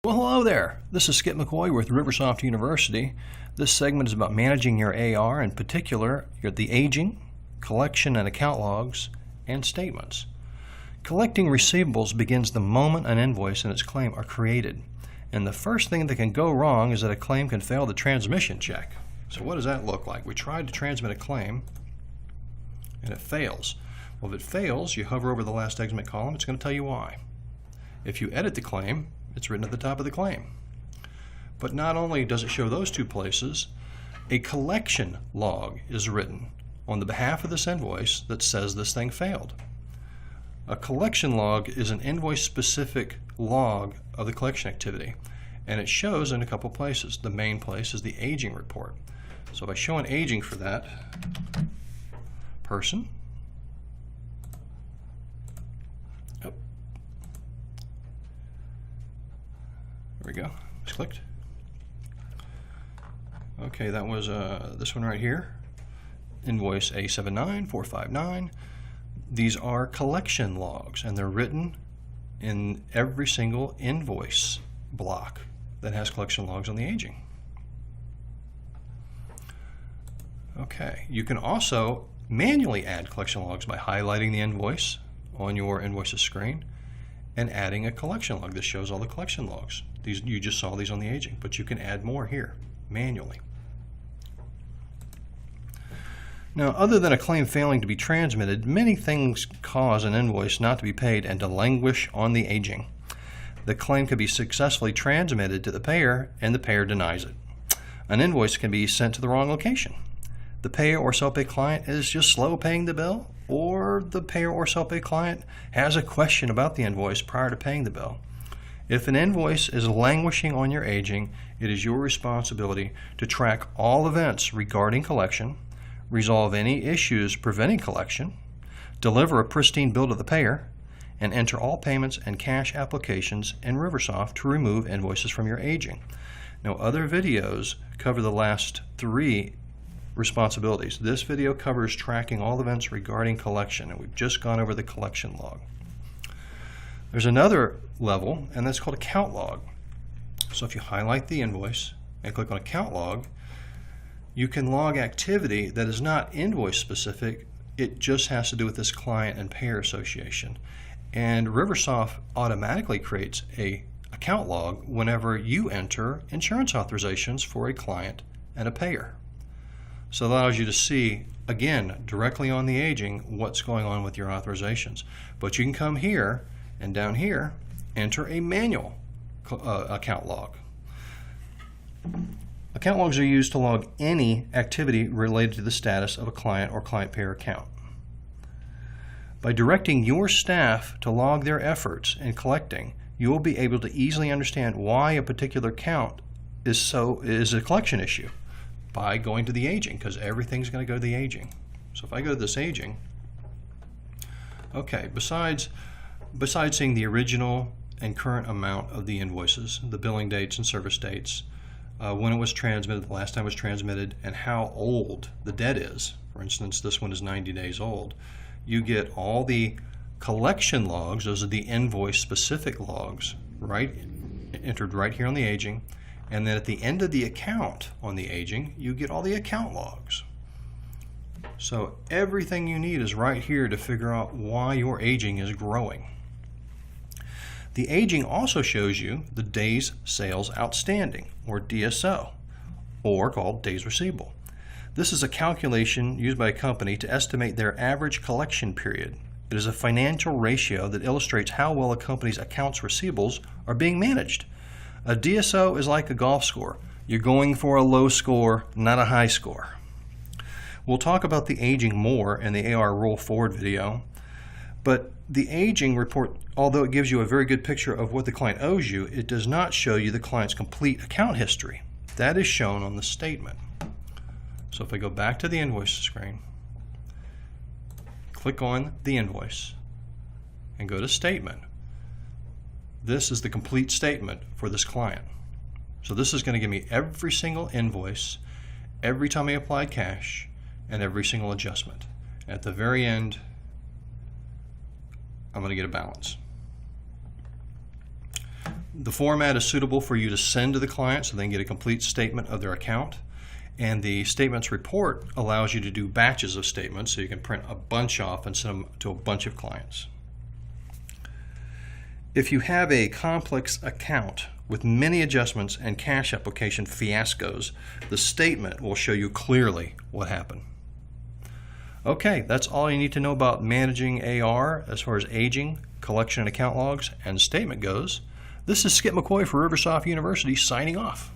Well, hello there. This is Skip McCoy with Riversoft University. This segment is about managing your AR, in particular, the aging, collection and account logs, and statements. Collecting receivables begins the moment an invoice and its claim are created. And the first thing that can go wrong is that a claim can fail the transmission check. So what does that look like? We tried to transmit a claim, and it fails. Well, if it fails, you hover over the last estimate column. It's going to tell you why. If you edit the claim, it's written at the top of the claim. But not only does it show those two places, a collection log is written on the behalf of this invoice that says this thing failed. A collection log is an invoice-specific log of the collection activity, and it shows in a couple places. The main place is the aging report. So if I show an aging for that person, there we go, just clicked. Okay, that was this one right here, invoice A79459. These are collection logs, and they're written in every single invoice block that has collection logs on the aging. Okay, you can also manually add collection logs by highlighting the invoice on your invoices screen and adding a collection log. This shows all the collection logs. These, you just saw these on the aging, but you can add more here manually. Now, other than a claim failing to be transmitted, many things cause an invoice not to be paid and to languish on the aging. The claim could be successfully transmitted to the payer, and the payer denies it. An invoice can be sent to the wrong location. The payer or self-pay client is just slow paying the bill, or the payer or self-pay client has a question about the invoice prior to paying the bill. If an invoice is languishing on your aging, it is your responsibility to track all events regarding collection, resolve any issues preventing collection, deliver a pristine bill to the payer, and enter all payments and cash applications in Riversoft to remove invoices from your aging. Now, other videos cover the last three responsibilities. This video covers tracking all events regarding collection, and we've just gone over the collection log. There's another level, and that's called account log. So if you highlight the invoice and click on account log, you can log activity that is not invoice specific. It just has to do with this client and payer association. And Riversoft automatically creates a account log whenever you enter insurance authorizations for a client and a payer. So it allows you to see, again, directly on the aging, what's going on with your authorizations. But you can come here and down here, enter a manual account log. Account logs are used to log any activity related to the status of a client or client payer account. By directing your staff to log their efforts in collecting, you will be able to easily understand why a particular account is a collection issue by going to the aging, because everything's going to go to the aging. So if I go to this aging, okay, besides seeing the original and current amount of the invoices, the billing dates and service dates, when it was transmitted, the last time it was transmitted, and how old the debt is. For instance, this one is 90 days old. You get all the collection logs, those are the invoice-specific logs, right, entered right here on the aging. And then at the end of the account on the aging, you get all the account logs. So everything you need is right here to figure out why your aging is growing. The aging also shows you the days sales outstanding, or DSO, or called days receivable. This is a calculation used by a company to estimate their average collection period. It is a financial ratio that illustrates how well a company's accounts receivables are being managed. A DSO is like a golf score. You're going for a low score, not a high score. We'll talk about the aging more in the AR roll forward video, but the aging report, although it gives you a very good picture of what the client owes you, it does not show you the client's complete account history. That is shown on the statement. So if I go back to the invoice screen, click on the invoice, and go to statement, this is the complete statement for this client. So this is going to give me every single invoice, every time I applied cash, and every single adjustment. At the very end, I'm going to get a balance. The format is suitable for you to send to the client so they can get a complete statement of their account. And the statements report allows you to do batches of statements, so you can print a bunch off and send them to a bunch of clients. If you have a complex account with many adjustments and cash application fiascos, the statement will show you clearly what happened. Okay, that's all you need to know about managing AR as far as aging, collection and account logs, and statement goes. This is Skip McCoy for Riversoft University signing off.